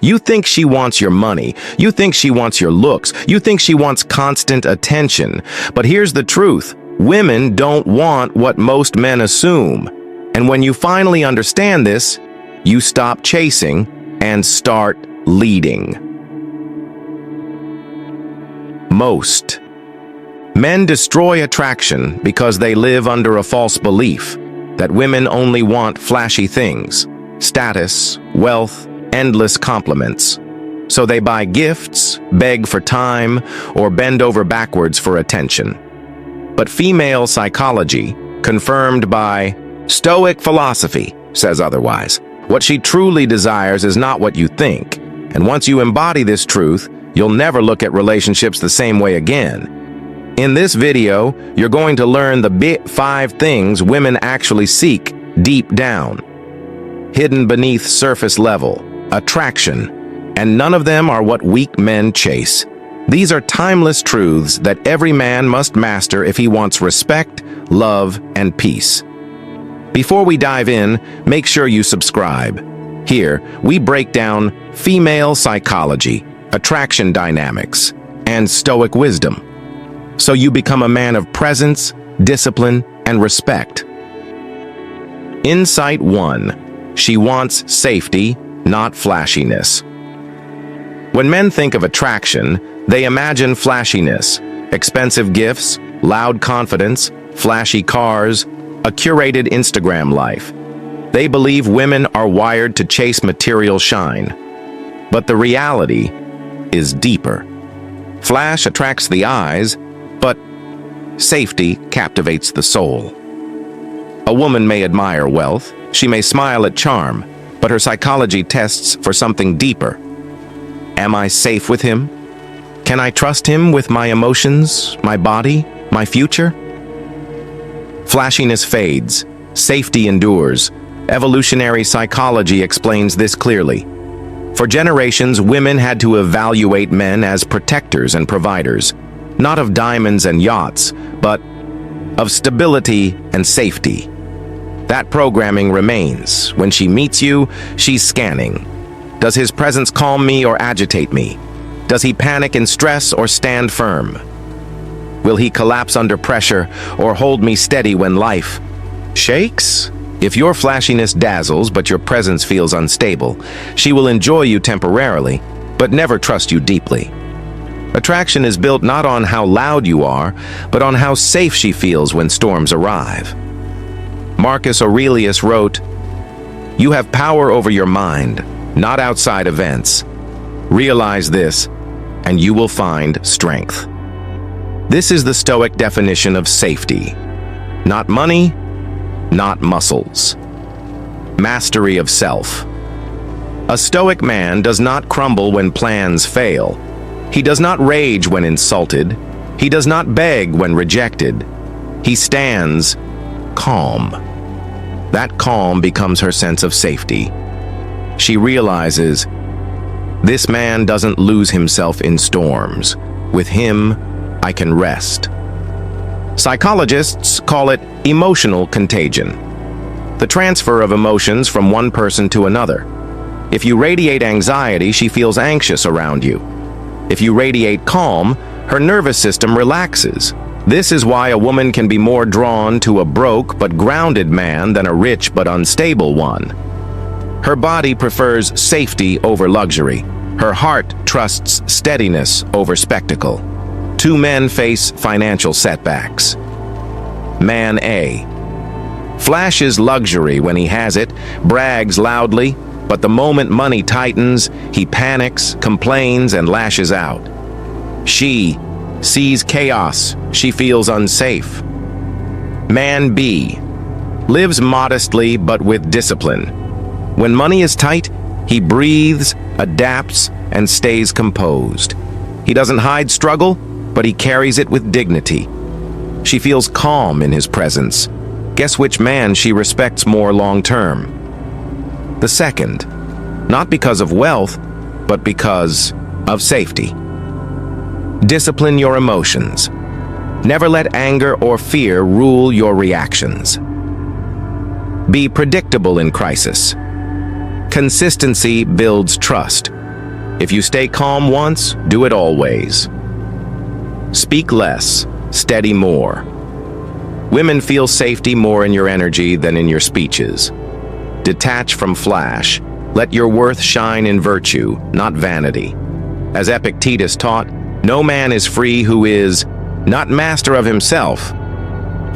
You think she wants your money. You think she wants your looks. You think she wants constant attention. But here's the truth. Women don't want what most men assume. And when you finally understand this, you stop chasing and start leading. Most men destroy attraction because they live under a false belief that women only want flashy things, status, wealth, endless compliments. So they buy gifts, beg for time, or bend over backwards for attention. But female psychology, confirmed by Stoic philosophy, says otherwise. What she truly desires is not what you think. And once you embody this truth, you'll never look at relationships the same way again. In this video, you're going to learn the big 5 things women actually seek deep down, hidden beneath surface level, attraction, and none of them are what weak men chase. These are timeless truths that every man must master if he wants respect, love, and peace. Before we dive in, make sure you subscribe. Here, we break down female psychology, attraction dynamics, and Stoic wisdom, so you become a man of presence, discipline, and respect. Insight 1. She wants safety, not flashiness. When men think of attraction, they imagine flashiness, expensive gifts, loud confidence, flashy cars, a curated Instagram life. They believe women are wired to chase material shine. But the reality is deeper. Flash attracts the eyes, but safety captivates the soul. A woman may admire wealth, she may smile at charm, but her psychology tests for something deeper. Am I safe with him? Can I trust him with my emotions, my body, my future? Flashiness fades, safety endures. Evolutionary psychology explains this clearly. For generations, women had to evaluate men as protectors and providers, not of diamonds and yachts, but of stability and safety. That programming remains. When she meets you, she's scanning. Does his presence calm me or agitate me? Does he panic in stress or stand firm? Will he collapse under pressure or hold me steady when life shakes? If your flashiness dazzles but your presence feels unstable, she will enjoy you temporarily, but never trust you deeply. Attraction is built not on how loud you are, but on how safe she feels when storms arrive. Marcus Aurelius wrote, "You have power over your mind, not outside events. Realize this, and you will find strength." This is the Stoic definition of safety. Not money, not muscles. Mastery of self. A Stoic man does not crumble when plans fail. He does not rage when insulted. He does not beg when rejected. He stands calm. That calm becomes her sense of safety. She realizes, this man doesn't lose himself in storms. With him, I can rest. Psychologists call it emotional contagion, the transfer of emotions from one person to another. If you radiate anxiety, she feels anxious around you. If you radiate calm, her nervous system relaxes. This is why a woman can be more drawn to a broke but grounded man than a rich but unstable one. Her body prefers safety over luxury. Her heart trusts steadiness over spectacle. 2 men face financial setbacks. Man A flashes luxury when he has it, brags loudly, but the moment money tightens, he panics, complains, and lashes out. She sees chaos. She feels unsafe. Man B lives modestly but with discipline. When money is tight, he breathes, adapts, and stays composed. He doesn't hide struggle, but he carries it with dignity. She feels calm in his presence. Guess which man she respects more long-term? The second, not because of wealth, but because of safety. Discipline your emotions. Never let anger or fear rule your reactions. Be predictable in crisis. Consistency builds trust. If you stay calm once, do it always. Speak less, steady more. Women feel safety more in your energy than in your speeches. Detach from flash. Let your worth shine in virtue, not vanity. As Epictetus taught, no man is free who is not master of himself.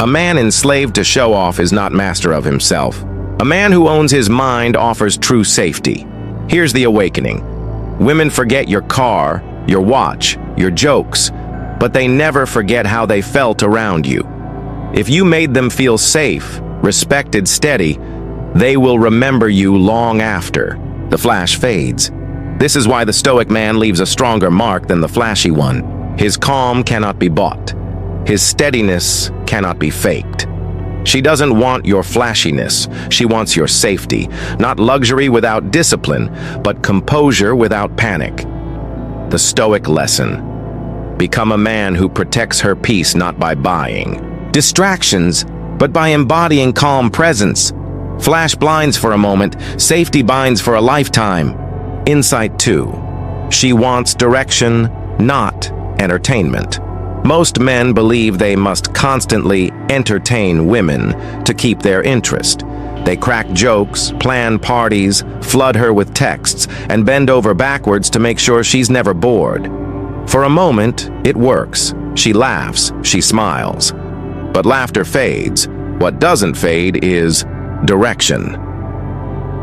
A man enslaved to show off is not master of himself. A man who owns his mind offers true safety. Here's the awakening. Women forget your car, your watch, your jokes, but they never forget how they felt around you. If you made them feel safe, respected, steady, they will remember you long after the flash fades. This is why the Stoic man leaves a stronger mark than the flashy one. His calm cannot be bought. His steadiness cannot be faked. She doesn't want your flashiness. She wants your safety. Not luxury without discipline, but composure without panic. The Stoic lesson. Become a man who protects her peace not by buying distractions, but by embodying calm presence. Flash blinds for a moment, safety binds for a lifetime. Insight 2. She wants direction, not entertainment. Most men believe they must constantly entertain women to keep their interest. They crack jokes, plan parties, flood her with texts, and bend over backwards to make sure she's never bored. For a moment, it works. She laughs, she smiles. But laughter fades. What doesn't fade is direction.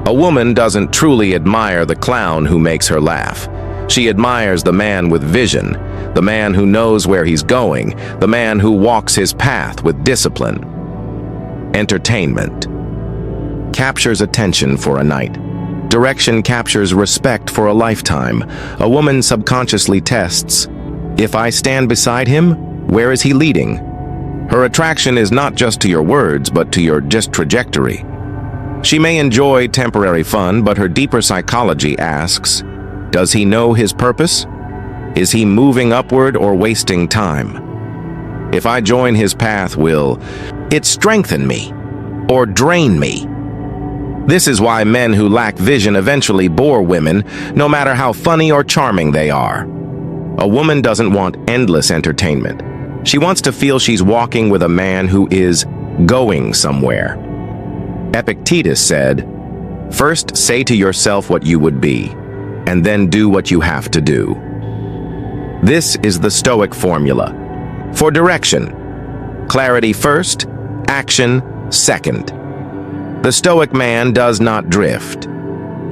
A woman doesn't truly admire the clown who makes her laugh. She admires the man with vision, the man who knows where he's going, the man who walks his path with discipline. Entertainment captures attention for a night. Direction captures respect for a lifetime. A woman subconsciously tests, if I stand beside him, where is he leading? Her attraction is not just to your words, but to your trajectory. She may enjoy temporary fun, but her deeper psychology asks, does he know his purpose? Is he moving upward or wasting time? If I join his path, will it strengthen me or drain me? This is why men who lack vision eventually bore women, no matter how funny or charming they are. A woman doesn't want endless entertainment. She wants to feel she's walking with a man who is going somewhere. Epictetus said, first say to yourself what you would be, and then do what you have to do. This is the Stoic formula. For direction, clarity first, action second. The Stoic man does not drift.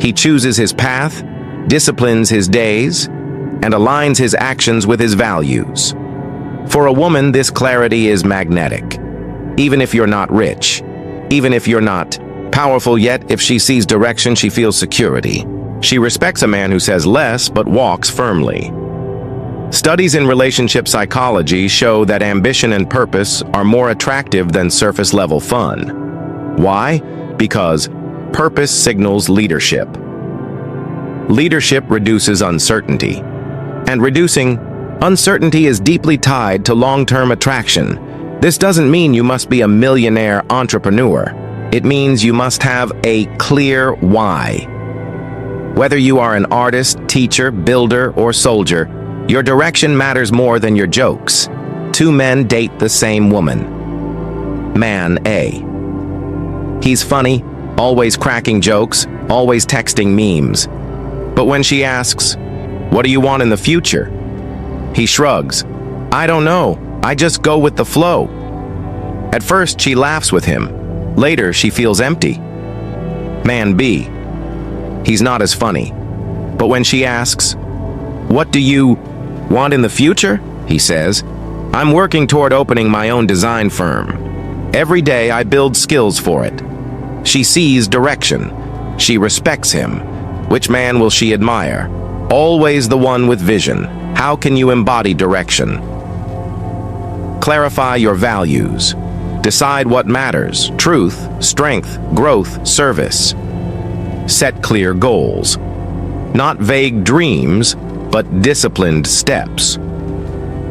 He chooses his path, disciplines his days, and aligns his actions with his values. For a woman, this clarity is magnetic. Even if you're not rich, even if you're not powerful yet, if she sees direction, she feels security. She respects a man who says less but walks firmly. Studies in relationship psychology show that ambition and purpose are more attractive than surface-level fun. Why? Because purpose signals leadership. Leadership reduces uncertainty, and reducing uncertainty is deeply tied to long-term attraction. This doesn't mean you must be a millionaire entrepreneur. It means you must have a clear why. Whether you are an artist, teacher, builder, or soldier, your direction matters more than your jokes. Two men date the same woman. Man A. He's funny, always cracking jokes, always texting memes. But when she asks, "What do you want in the future?" he shrugs. "I don't know, I just go with the flow." At first, she laughs with him. Later, she feels empty. Man B. He's not as funny. But when she asks, "What do you want in the future?" he says, "I'm working toward opening my own design firm. Every day I build skills for it." She sees direction. She respects him. Which man will she admire? Always the one with vision. How can you embody direction? Clarify your values. Decide what matters: truth, strength, growth, service. Set clear goals. Not vague dreams, but disciplined steps.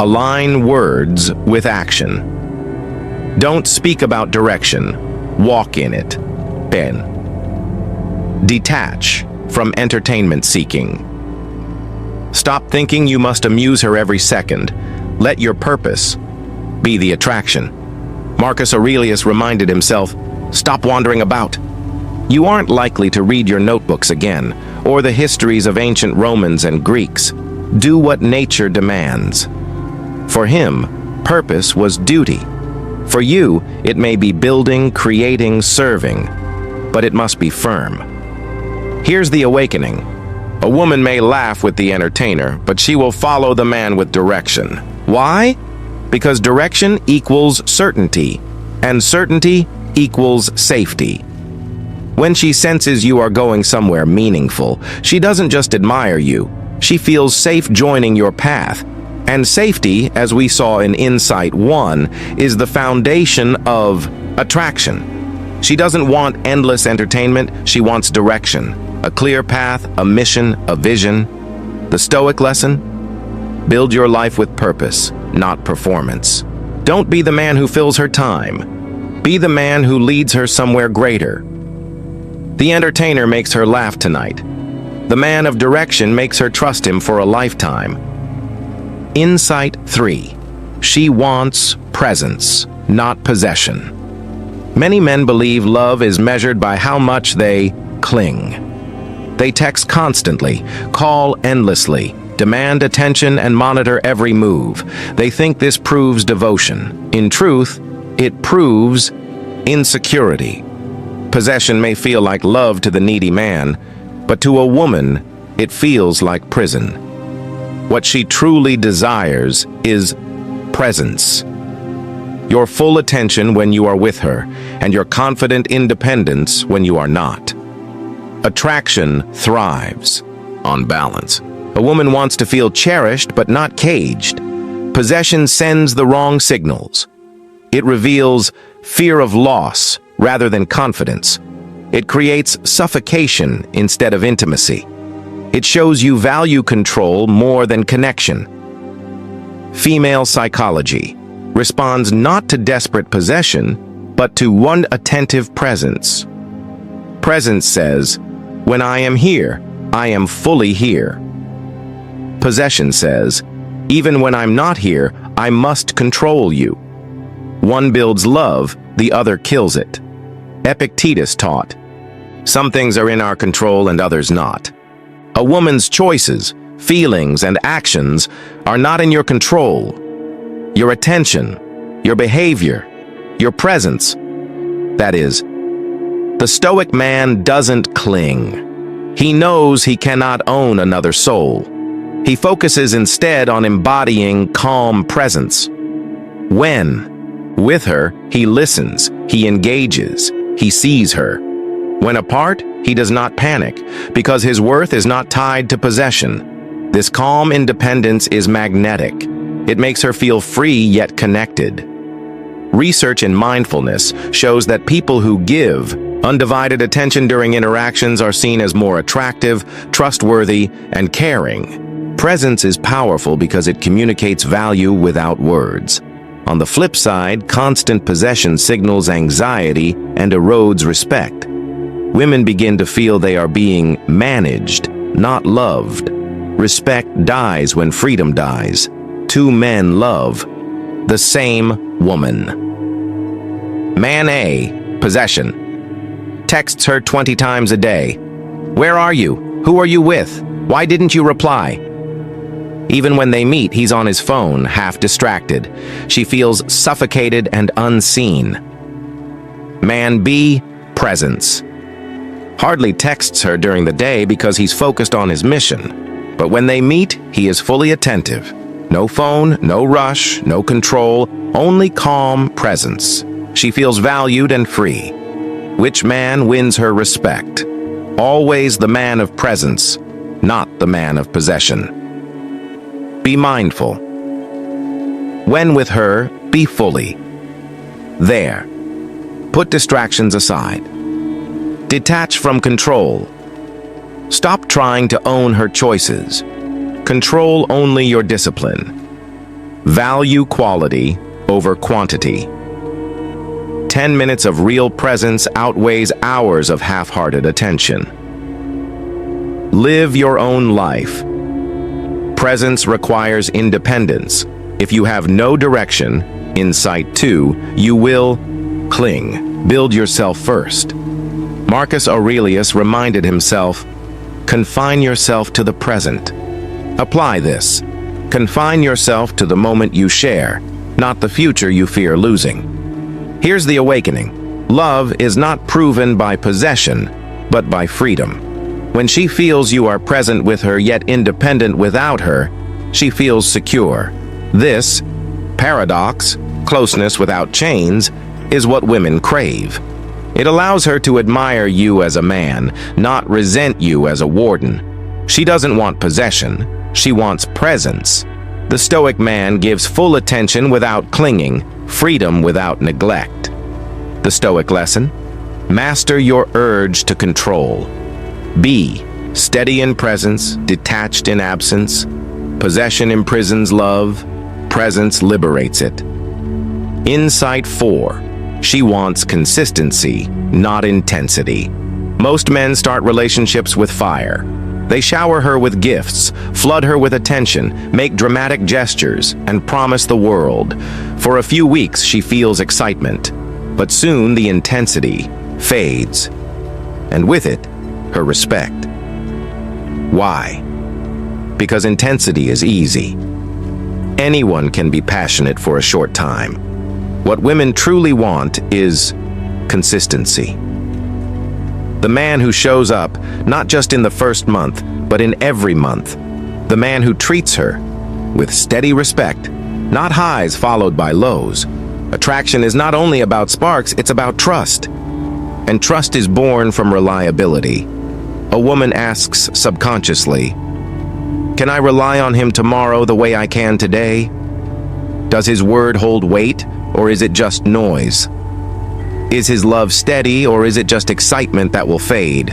Align words with action. Don't speak about direction. Walk in it. Ben. Detach from entertainment seeking. Stop thinking you must amuse her every second. Let your purpose be the attraction. Marcus Aurelius reminded himself, stop wandering about. You aren't likely to read your notebooks again, or the histories of ancient Romans and Greeks. Do what nature demands. For him, purpose was duty. For you, it may be building, creating, serving, but it must be firm. Here's the awakening. A woman may laugh with the entertainer, but she will follow the man with direction. Why? Because direction equals certainty, and certainty equals safety. When she senses you are going somewhere meaningful, she doesn't just admire you, she feels safe joining your path. And safety, as we saw in Insight 1, is the foundation of attraction. She doesn't want endless entertainment, she wants direction. A clear path, a mission, a vision. The Stoic lesson? Build your life with purpose, not performance. Don't be the man who fills her time. Be the man who leads her somewhere greater. The entertainer makes her laugh tonight. The man of direction makes her trust him for a lifetime. Insight 3. She wants presence, not possession. Many men believe love is measured by how much they cling. They text constantly, call endlessly, demand attention and monitor every move. They think this proves devotion. In truth, it proves insecurity. Possession may feel like love to the needy man, but to a woman, it feels like prison. What she truly desires is presence. Your full attention when you are with her, and your confident independence when you are not. Attraction thrives on balance. A woman wants to feel cherished but not caged. Possession sends the wrong signals. It reveals fear of loss rather than confidence. It creates suffocation instead of intimacy. It shows you value control more than connection. Female psychology responds not to desperate possession, but to one attentive presence. Presence says, when I am here, I am fully here. Possession says, even when I'm not here, I must control you. One builds love, the other kills it. Epictetus taught, some things are in our control and others not. A woman's choices, feelings, and actions are not in your control. Your attention, your behavior, your presence, that is. The Stoic man doesn't cling. He knows he cannot own another soul. He focuses instead on embodying calm presence. When, with her, he listens, he engages, he sees her. When apart, he does not panic, because his worth is not tied to possession. This calm independence is magnetic. It makes her feel free yet connected. Research in mindfulness shows that people who give undivided attention during interactions are seen as more attractive, trustworthy, and caring. Presence is powerful because it communicates value without words. On the flip side, constant possession signals anxiety and erodes respect. Women begin to feel they are being managed, not loved. Respect dies when freedom dies. Two men love the same woman. Man A, possession, texts her 20 times a day. Where are you? Who are you with? Why didn't you reply? Even when they meet, he's on his phone, half distracted. She feels suffocated and unseen. Man B, presence. Hardly texts her during the day because he's focused on his mission. But when they meet, he is fully attentive. No phone, no rush, no control, only calm presence. She feels valued and free. Which man wins her respect? Always the man of presence, not the man of possession. Be mindful. When with her, be fully there. Put distractions aside. Detach from control. Stop trying to own her choices. Control only your discipline. Value quality over quantity. 10 minutes of real presence outweighs hours of half-hearted attention. Live your own life. Presence requires independence. If you have no direction, insight 2, you will cling. Build yourself first. Marcus Aurelius reminded himself, confine yourself to the present. Apply this. Confine yourself to the moment you share, not the future you fear losing. Here's the awakening. Love is not proven by possession, but by freedom. When she feels you are present with her yet independent without her, she feels secure. This paradox, closeness without chains, is what women crave. It allows her to admire you as a man, not resent you as a warden. She doesn't want possession, she wants presence. The Stoic man gives full attention without clinging, freedom without neglect. The Stoic lesson? Master your urge to control. Be steady in presence, detached in absence. Possession imprisons love, presence liberates it. Insight 4. She wants consistency, not intensity. Most men start relationships with fire. They shower her with gifts, flood her with attention, make dramatic gestures, and promise the world. For a few weeks, she feels excitement, but soon the intensity fades, and with it, her respect. Why? Because intensity is easy. Anyone can be passionate for a short time. What women truly want is consistency. The man who shows up, not just in the first month, but in every month. The man who treats her with steady respect, not highs followed by lows. Attraction is not only about sparks, it's about trust. And trust is born from reliability. A woman asks subconsciously, can I rely on him tomorrow the way I can today? Does his word hold weight, or is it just noise? Is his love steady, or is it just excitement that will fade?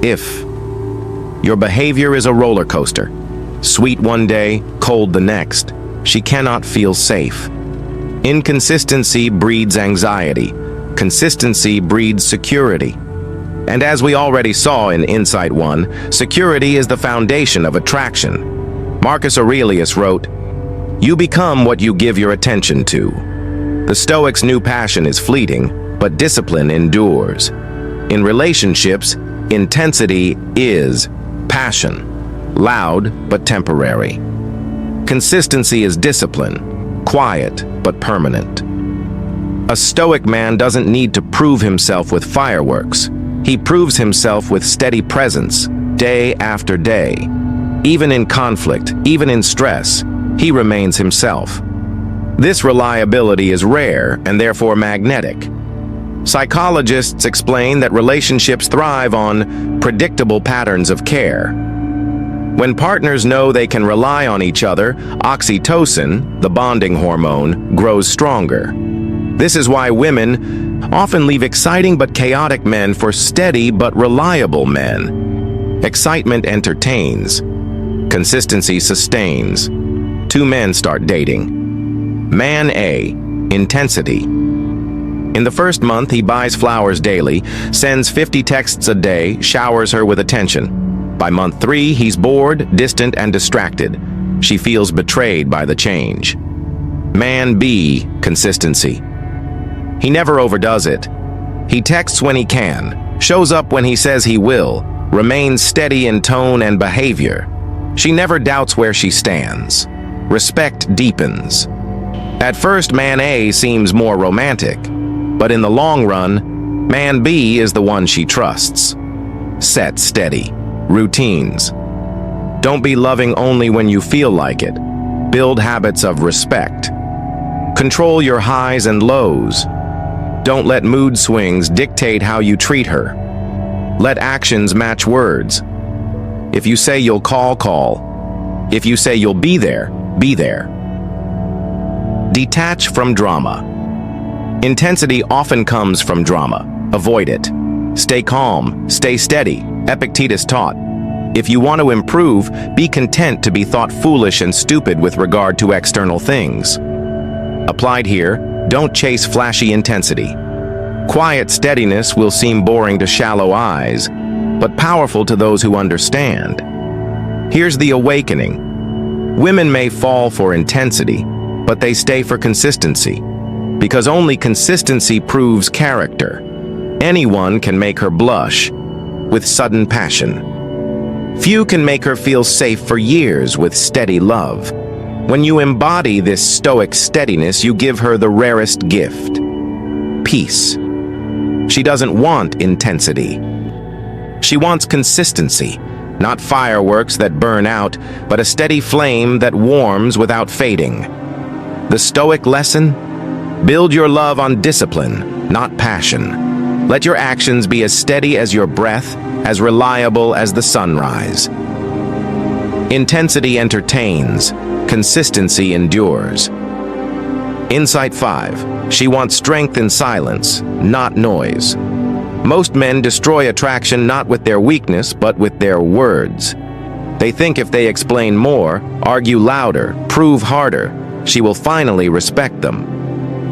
If your behavior is a roller coaster, sweet one day, cold the next, she cannot feel safe. Inconsistency breeds anxiety. Consistency breeds security. And as we already saw in Insight 1, security is the foundation of attraction. Marcus Aurelius wrote, "You become what you give your attention to." The Stoics' new passion is fleeting, but discipline endures. In relationships, intensity is passion, loud but temporary. Consistency is discipline, quiet but permanent. A Stoic man doesn't need to prove himself with fireworks. He proves himself with steady presence, day after day. Even in conflict, even in stress, he remains himself. This reliability is rare and therefore magnetic. Psychologists explain that relationships thrive on predictable patterns of care. When partners know they can rely on each other, oxytocin, the bonding hormone, grows stronger. This is why women often leave exciting but chaotic men for steady but reliable men. Excitement entertains. Consistency sustains. Two men start dating. Man A, intensity. In the first month, he buys flowers daily, sends 50 texts a day, showers her with attention. By month 3, he's bored, distant, and distracted. She feels betrayed by the change. Man B, consistency. He never overdoes it. He texts when he can, shows up when he says he will, remains steady in tone and behavior. She never doubts where she stands. Respect deepens. At first, Man A seems more romantic, but in the long run, Man B is the one she trusts. Set steady. Routines. Don't be loving only when you feel like it. Build habits of respect. Control your highs and lows. Don't let mood swings dictate how you treat her. Let actions match words. If you say you'll call, call. If you say you'll be there, be there. Detach from drama. Intensity often comes from drama. Avoid it. Stay calm, stay steady. Epictetus taught, if you want to improve, be content to be thought foolish and stupid with regard to external things. Applied here, don't chase flashy intensity. Quiet steadiness will seem boring to shallow eyes, but powerful to those who understand. Here's the awakening. Women may fall for intensity, but they stay for consistency, because only consistency proves character. Anyone can make her blush with sudden passion. Few can make her feel safe for years with steady love. When you embody this stoic steadiness, you give her the rarest gift: peace. She doesn't want intensity. She wants consistency, not fireworks that burn out, but a steady flame that warms without fading. The Stoic lesson? Build your love on discipline, not passion. Let your actions be as steady as your breath, as reliable as the sunrise. Intensity entertains, consistency endures. Insight 5. She wants strength in silence, not noise. Most men destroy attraction not with their weakness, but with their words. They think if they explain more, argue louder, prove harder, she will finally respect them.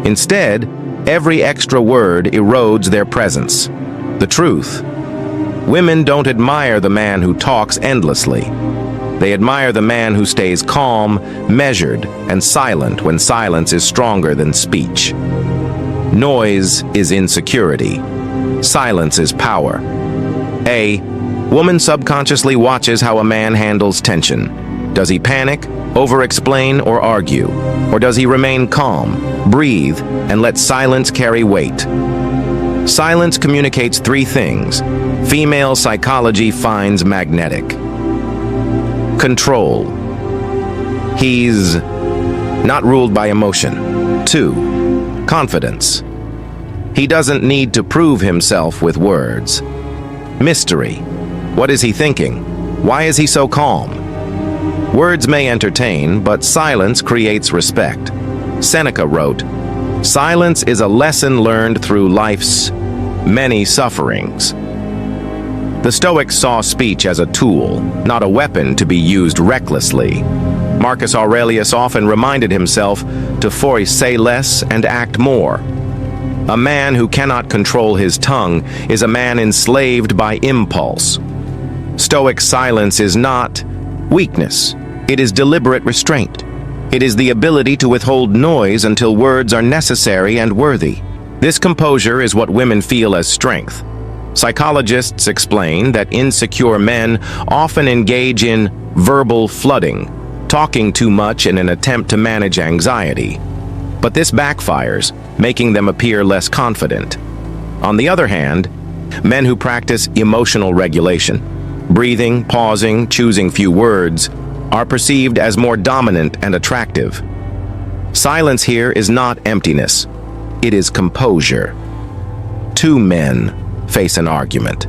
Instead, every extra word erodes their presence. The truth: women don't admire the man who talks endlessly. They admire the man who stays calm, measured, and silent when silence is stronger than speech. Noise is insecurity. Silence is power. A woman subconsciously watches how a man handles tension. Does he panic, over-explain, or argue? Or does he remain calm, breathe, and let silence carry weight? Silence communicates 3 things female psychology finds magnetic. Control. He's not ruled by emotion. 2. Confidence. He doesn't need to prove himself with words. Mystery. What is he thinking? Why is he so calm? Words may entertain, but silence creates respect. Seneca wrote, "Silence is a lesson learned through life's many sufferings." The Stoics saw speech as a tool, not a weapon to be used recklessly. Marcus Aurelius often reminded himself to say less and act more. A man who cannot control his tongue is a man enslaved by impulse. Stoic silence is not weakness. It is deliberate restraint. It is the ability to withhold noise until words are necessary and worthy. This composure is what women feel as strength. Psychologists explain that insecure men often engage in verbal flooding, talking too much in an attempt to manage anxiety. But this backfires, making them appear less confident. On the other hand, men who practice emotional regulation, breathing, pausing, choosing few words, are perceived as more dominant and attractive. Silence here is not emptiness. It is composure. 2 men face an argument.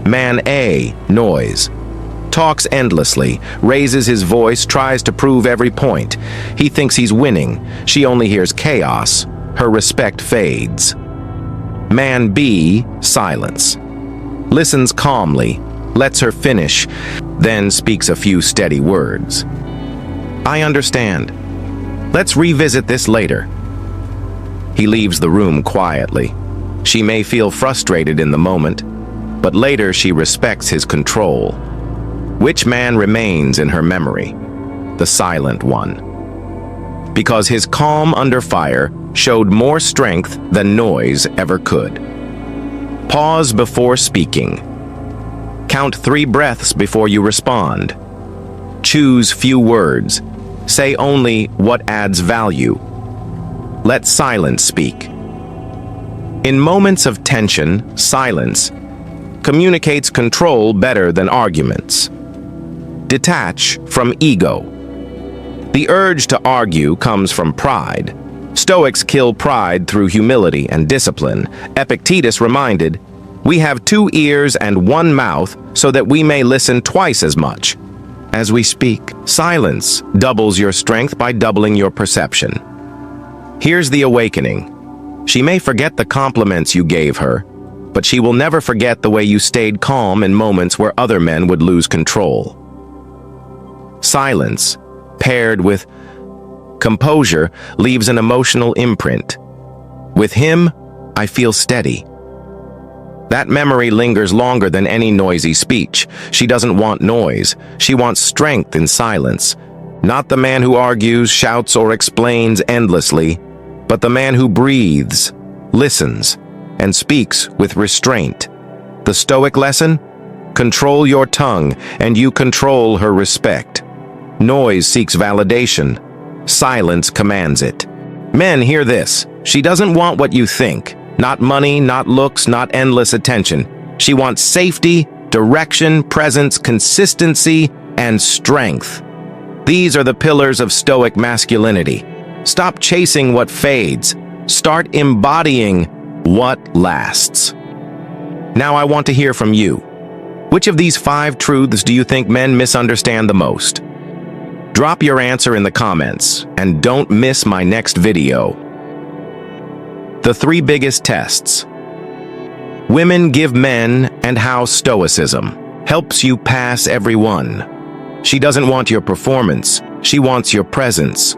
Man A, noise. Talks endlessly, raises his voice, tries to prove every point. He thinks he's winning. She only hears chaos. Her respect fades. Man B, silence. Listens calmly, lets her finish, then speaks a few steady words. "I understand. Let's revisit this later." He leaves the room quietly. She may feel frustrated in the moment, but later she respects his control. Which man remains in her memory? The silent one. Because his calm under fire showed more strength than noise ever could. Pause before speaking. Count 3 breaths before you respond. Choose few words. Say only what adds value. Let silence speak. In moments of tension, silence communicates control better than arguments. Detach from ego. The urge to argue comes from pride. Stoics kill pride through humility and discipline. Epictetus reminded, "We have 2 ears and 1 mouth so that we may listen twice as much as we speak." Silence doubles your strength by doubling your perception. Here's the awakening. She may forget the compliments you gave her, but she will never forget the way you stayed calm in moments where other men would lose control. Silence, paired with composure, leaves an emotional imprint. With him, I feel steady. That memory lingers longer than any noisy speech. She doesn't want noise. She wants strength in silence. Not the man who argues, shouts, or explains endlessly, but the man who breathes, listens, and speaks with restraint. The Stoic lesson? Control your tongue, and you control her respect. Noise seeks validation. Silence commands it. Men, hear this. She doesn't want what you think. Not money, not looks, not endless attention. She wants safety, direction, presence, consistency, and strength. These are the pillars of Stoic masculinity. Stop chasing what fades. Start embodying what lasts. Now I want to hear from you. Which of these 5 truths do you think men misunderstand the most? Drop your answer in the comments, and don't miss my next video. The 3 biggest tests. Women give men, and how Stoicism helps you pass every one. She doesn't want your performance, she wants your presence.